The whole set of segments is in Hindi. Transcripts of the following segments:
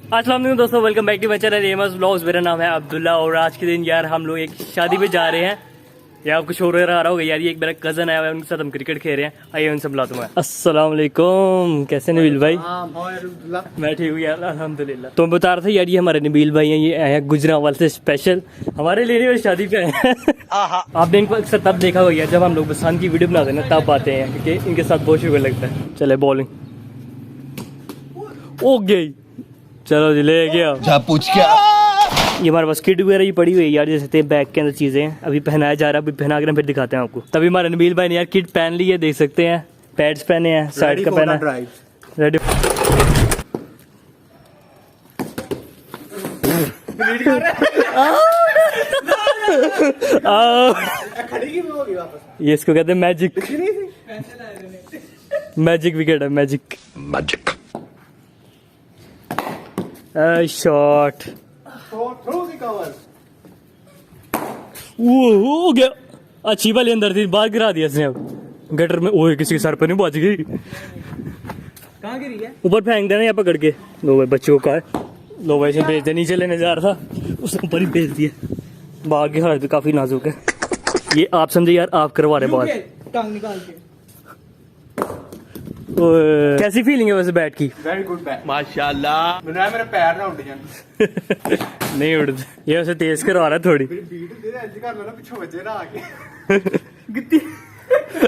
अस्सलाम वालेकुम दोस्तों, welcome back to my channel MS vlogs. मेरा नाम है अब्दुल्ला और आज के दिन यार हम लोग एक शादी पे जा रहे हैं। या आपको शोर आ रहा होगा यार, ये एक मेरा कजन आया हुआ है, उनके साथ हम क्रिकेट खेल रहे हैं। आइए उनसे बुलाता हूँ। अस्सलाम वालेकुम, कैसे नबील भाई? मैं ठीक हूँ यार, अल्हम्दुलिल्लाह। तो बता रहा था यार, ये हमारे नबील भाई हैं, ये आए हैं गुजरांवाल से स्पेशल हमारे लिए वो शादी पे आए हैं। आपने इनको अक्सर तब देखा होगा यार जब हम लोग बसंत की वीडियो बनाते हैं ना, तब आते हैं क्योंकि इनके साथ बहुत शुगर लगता है। चले बॉलिंग ओ गई, चलो जी ले गया। जा पूछ क्या? ये हमारे पास किट वगैरह ही पड़ी हुई है यार, जैसे बैग के अंदर चीजें हैं, अभी पहनाया जा रहा है, अभी पहना कर फिर दिखाते हैं आपको। तभी हमारे नबील भाई ने यार किट पहन ली है, देख सकते हैं। पैड्स पहने हैं, साइड का पहना है, रेडी। ये इसको कहते हैं मैजिक। मैजिक विकेट है, मैजिक मैजिक शॉट। वो गया, अच्छी वाली अंदर थी, बाहर गिरा दिया इसने। अब गटर में ओए किसी के सर पर नहीं बच गई। कहाँ गिरी है? ऊपर फेंक देना या पकड़ के। लो भाई बच्चों का है, लो भाई से भेज दे। नीचे लेने जा रहा था, उसने ऊपर ही भेज दिया। बाहर की हालत भी काफी नाजुक है। ये आप समझे यार, आप करवा रहे बाहर टांग निकाल के। कैसी फीलिंग है वैसे बैट की? वेरी गुड बैट माशाल्लाह। मेरे पैर ना उठ जाए। नहीं उड़ते, ये वैसे तेज करवा रहा है थोड़ी। पिछो बचे ना आके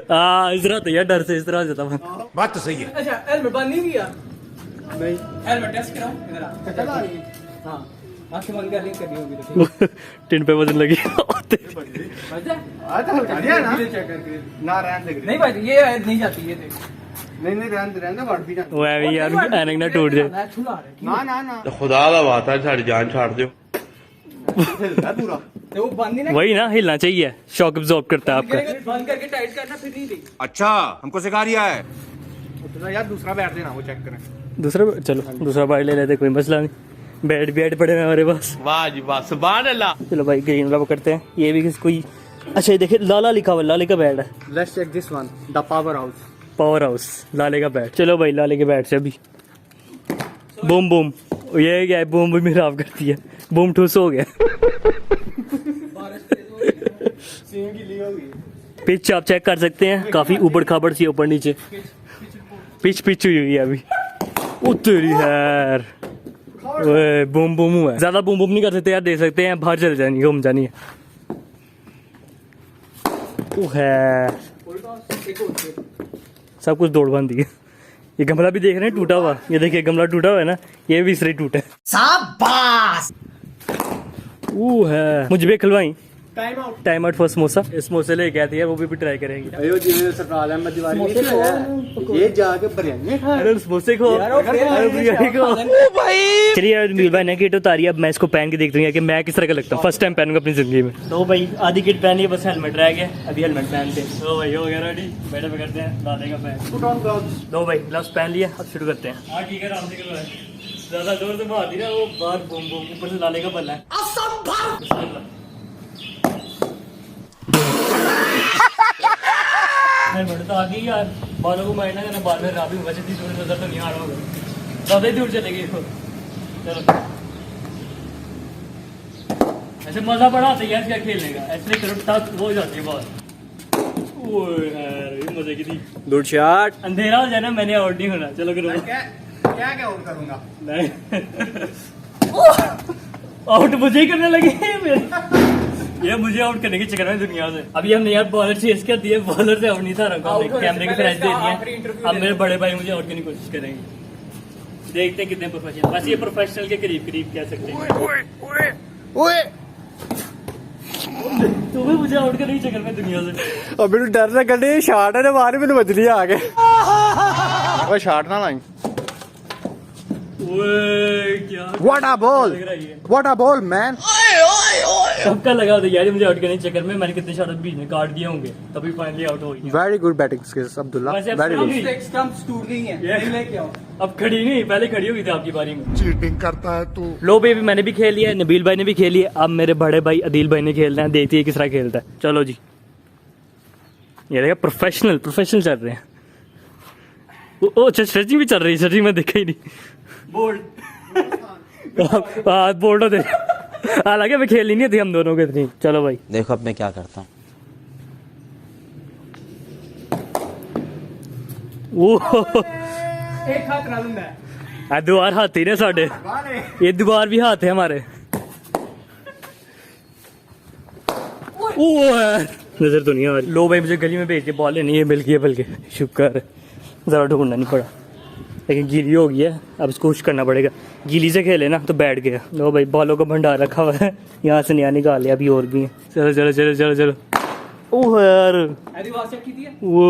हाँ इस तरह तो यार, डर से इस तरह जाता मैं। बात तो सही है। अच्छा हेलमेट बंद नहीं किया? नहीं हेलमेट टेस्ट कराओ इधर आ। चला रही है। हाँ आंखें बंद कर ली, करनी होगी तो टिन पे वजन लगी। आता हल्का दिया ना, चेक करके ना रहने दे। नहीं भाई ये नहीं जाती, ये देख। नहीं रहने बढ़ भी जाती। वो है यार, ऐनक ना टूट जाए। ना ना ना तो खुदा दा वाता है, सारी जान छाड़ दो। हिलता पूरा तो वो बंद नहीं ना। वही ना, हिलना चाहिए, शॉक अब्सॉर्ब करता है आपका। बंद करके टाइट करना, फिर नहीं दी। अच्छा हमको सिखा रिया है। उतना यार दूसरा बैठ देना, वो चेक करें। दूसरा चलो दूसरा बाइट ले लेते, कोई मसला नहीं। बैट पड़े हैं हमारे पास। वाह जी वाह, सुभान अल्लाह। चलो भाई ग्रीन वाला करते हैं। ये भी कोई अच्छा, ये देखिए लाला लिखा हुआ, लाले का बैट है। Let's check this one, the power house. Power house Lale का बैट। चलो भाई लाले के बैट से अभी बूम बूम, ये क्या है, बूम भी खराब करती है। बूम ठूस हो गया। पिच आप चेक कर सकते हैं, काफी ऊबड़ खाबड़ सी ऊपर नीचे पिच हुई है अभी। ओ तेरी यार, बूम बूम हुआ है। ज्यादा बूम बूम नहीं कर सकते यार, दे सकते हैं बाहर चले जानी, घूम जानी है। ओ है, सब कुछ दौड़ बंद है। ये गमला भी देख रहे हैं टूटा हुआ, ये देखिए गमला टूटा हुआ है ना, ये भी इसलिए टूटा है। शाबाश। वो है, मुझे भी खिलवाई। Time out for samosa. समोसे लेके आती है, वो भी ट्राई करेंगे। अयो जी सरकार अहमद दीवारी ये जाके बिरयानी खा। अरे समोसे खो, बिरयानी खो भाई। चलिए यार नबील भाई ने किट उतारी, अब मैं इसको पहन के देखता हूँ कि मैं किस तरह का लगता हूँ। फर्स्ट टाइम पहनूंगा अपनी जिंदगी में। तो भाई आधी किट पहनी है, बस हेलमेट रह गया, अभी हेलमेट पहनते हैं। तो भाई हो गया रेडी, बैठे करते हैं लाले का पहन। दो भाई ग्लव्स पहन लिया, अब शुरू करते हैं। हाँ ठीक है, आराम से करो, ज्यादा जोर से मार दिया, वो बाहर बूम बूम, ऊपर से लाले का बल्ला है। हेलमेट तो आ गई यार, बालों को मारना करना, बाल में खराबी होगा। सीधी थोड़ी नजर तो नहीं आ रहा होगा, ज्यादा ही दूर चले गए। चलो ऐसे मजा बड़ा आता है यार क्या खेलने का, ऐसे करो टच हो जाती है बॉल। मजे की थी। Good shot. अंधेरा हो जाए ना, मैंने आउट नहीं होना। चलो करो। क्या आउट करूंगा? आउट मुझे ही करने लगे। ये मुझे आउट करने के चक्कर में दुनिया से। अभी हमने यार बॉलर चेस कर दिए, बॉलर से आउट नहीं था रखा, कैमरे की फ्लैश दे दिए। अब मेरे बड़े भाई मुझे आउट करने की कोशिश करेंगे, देखते हैं कितने प्रोफेशनल। बस ये प्रोफेशनल के करीब कह सकते हैं। तू भी मुझे आउट करने के चक्कर में दुनिया से। अब मेरे डर ना कटे, शॉट है ना बाहर, मैंने बजली आ गए। वो शॉट ना लाई। What a ball! What a ball, man! सबका लगा था यार मुझे आउट करने के चक्कर में, मैंने कितने शॉट बीच में काट दिए होंगे, तभी फाइनली आउट हो गया। Very good batting skills, Abdullah. Very good. Stumps टूट गई हैं, नहीं लेके आओ। अब खड़ी नहीं, पहले खड़ी हो गई थी आपकी बारी में। चीटिंग करता है तू। लो भाई मैंने भी खेल लिया है, नबील भाई ने भी खेल लिया, अब मेरे बड़े भाई अदील भाई ने खेलना है, देखते हैं किस तरह खेलता है। चलो जी, ये देखा प्रोफेशनल चल रहे हैं। ओ अच्छा स्ट्रेचिंग भी चल रही है, स्ट्रेचिंग में देखा ही नहीं। बोल्ड हाथ बोल्ड दे हालांकि हमें खेलनी नहीं थी हम दोनों के इतनी। चलो भाई देखो अब मैं क्या करता हूँ। एक हाथ करा दूंगा। द्वार हाथी ने साढ़े, ये द्वार भी हाथ है हमारे। नजर तो नहीं आ रही। लो भाई मुझे गली में भेज के बॉल लेनी है, मिल गई है बल्कि, शुक्र है ज़रा ढूंढना नहीं पड़ा। लेकिन गीली हो गई है, अब इसको कुछ करना पड़ेगा। गीली से खेले ना तो बैठ गया। लो भाई बॉलों का भंडार रखा हुआ है, यहाँ से नया निकाल लिया, अभी और भी है। चलो चलो चलो चलो चलो। ओह यार आदिवासी चेक की थी वो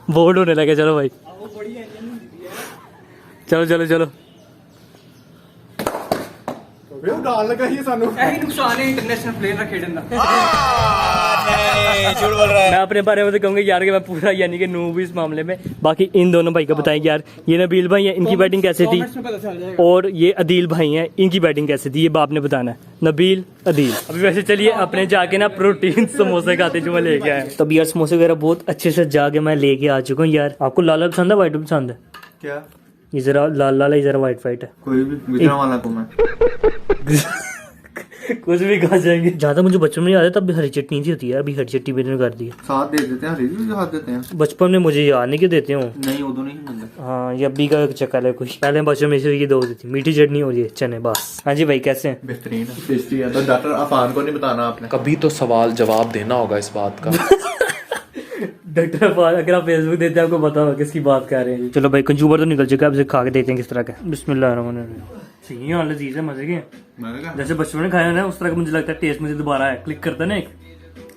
बोर्ड होने लगे। चलो भाई वो बड़ी है चलो चलो चलो। डाल लगा ही सानू यही नुकसान है इंटरनेशनल प्लेयर का खेलने का। झूठ बोल रहा है। मैं अपने बारे में तो कहूँगा यार कि मैं पूरा यानी कि नूब इस मामले में। बाकी इन दोनों भाई का बताएंगे यार, ये नबील भाई है, इनकी बैटिंग कैसे थी, कमेंट्स में पता चल जाएगा। और ये अदील भाई हैं, इनकी बैटिंग कैसे थी, ये बाप ने बताना है। नबील अदील। अभी वैसे चलिए अपने जाके ना प्रोटीन समोसे खाते जो मैं लेके आया। तो अभी यार समोसे वगैरह बहुत अच्छे से जाके मैं लेके आ चुका हूँ यार। आपको लाल लाल पसंद है व्हाइट पसंद है? क्या ये जरा लाल लाल है, ये जरा व्हाइट व्हाइट है। कोई भी विक्रम वाला को मैं कुछ भी खा जाएंगे। ज्यादा मुझे बचपन में याद है तब हरी चटनी थी होती है, अभी हरी चटनी मैंने कर दी है। साथ दे देते हैं, हरी भी साथ देते हैं। बचपन में मुझे याद नहीं क्यों देते हो। नहीं उदो नहीं मिलता। हाँ ये अभी का चक्कर है कोई। पहले बच्चों में से ये दो होती थी, मीठी चटनी और ये चने बस। हाँ जी भाई कैसे हैं? बेहतरीन टेस्टी है। तो डॉक्टर अफान को नहीं बताना आपने। कभी तो सवाल जवाब देना होगा इस बात का। डॉक्टर अफान, अगर आप फेसबुक देते हैं आपको पता होगा किसकी बात कर रहे हैं। चलो भाई कंज्यूमर तो निकल चुका है, अब इसे खा के देखते हैं किस तरह का। बिस्मिल्लाहिर्रहमानिर्रहीम। सही है, लजीज है, मजे के। जैसे बचपन में खाया ना उस तरह का मुझे लगता है टेस्ट मुझे दोबारा है, क्लिक करता है ना एक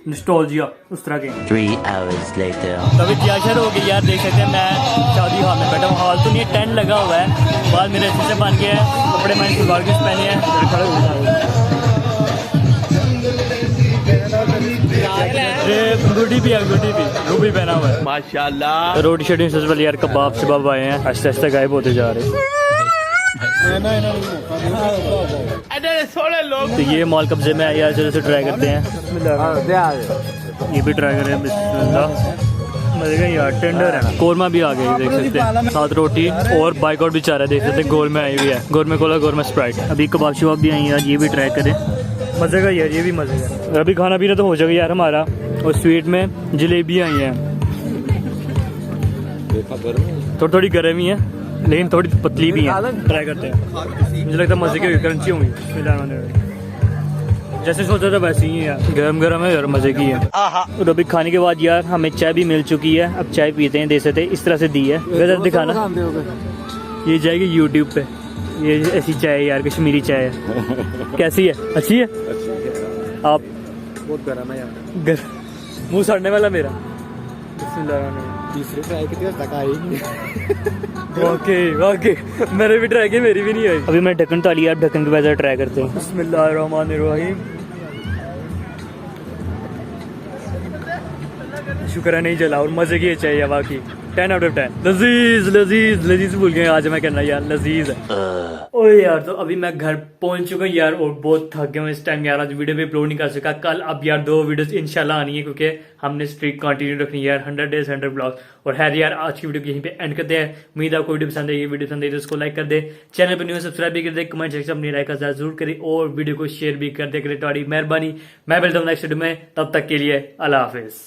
नॉस्टैल्जिया उस तरह के। 3 hours later। तभी तैयार हो गई यार, देख सकते हैं मैं शादी हॉल में बैठा हूँ। हॉल तो नहीं है, टेंट लगा हुआ है, बाल मेरे अच्छे से बन गए हैं, कपड़े मैंने सलवार कमीज पहने हैं, खड़े गुडी भी है, गुडी भी वो भी पहना हुआ है माशाल्लाह। रोटी शोटी सच यार, कबाब शबाब आए हैं, आस्ते आस्ते गायब होते जा रहे हैं। तो ये मॉल कब्जे में आया, चलो से ट्राई करते हैं। ये भी ट्राई करें, बिस्मिल्लाह। मजे का यार, टेंडर है। कोरमा भी आ गई देख सकते हैं, साथ रोटी और बाइक और भी चाह रहा है, देख सकते हैं। गोल में आई हुई है, गोल कोला, गोल में स्प्राइट। अभी कबाब शबाब भी आई है यार, ये भी ट्राई करें, मजे का यार, ये भी मजे का। अभी खाना पीना तो हो जाएगा यार हमारा। और स्वीट में जलेबी आई है, थोड़ी थोड़ी गर्म ही है लेकिन थोड़ी पतली भी है। ट्राई करते हैं, मुझे लगता है मजे की क्रंची होंगी। जैसे सोचा था वैसे ही है यार, गरम गरम है यार, मजे की है। और अभी खाने के बाद यार हमें चाय भी मिल चुकी है, अब चाय पीते हैं। दे सकते इस तरह से दी है, गजब दिखाना। ये जाएगी यूट्यूब पे, ये ऐसी चाय है यार, कश्मीरी चाय है। कैसी है? अच्छी है। आप बहुत गर्म है यार, मुंह सड़ने वाला मेरा। तीसरे ट्राई की तक आई नहीं। ओके ओके, मैंने भी ट्राई की, मेरी भी नहीं आई। अभी मैं ढक्कन ताली यार, ढक्कन के बाद ट्राई करते हैं। बिस्मिल्लाहिर्रहमानिर्रहीम। शुक्र है नहीं जला, और मजे की चाहिए वाकई। 10 out of 10। लजीज लजीज लजीज भूल गए आज मैं कहना यार, लजीज है। ओए यार, तो अभी मैं घर पहुंच चुका हूँ यार, और बहुत थक गया हूँ इस टाइम यार। आज वीडियो भी अपलोड नहीं कर सका कल। अब यार 2 वीडियोस इंशाल्लाह आनी है, क्योंकि हमने स्ट्रीक कंटिन्यू रखनी है यार, 100 days 100 ब्लॉग। और है यार, आज की वीडियो को यहीं पे एंड करते हैं। उम्मीद है आपको वीडियो पसंद है, ये वीडियो पसंद है तो उसको लाइक कर दे, चैनल पर न्यू सब्सक्राइब भी कर दे, कमेंट सेक्शन अपनी राय का जरूर करें, और वीडियो को शेयर भी कर दे। मेहरबानी। मैं मिलता हूँ नेक्स्ट वीडियो में, तब तक के लिए अल्लाह हाफिज।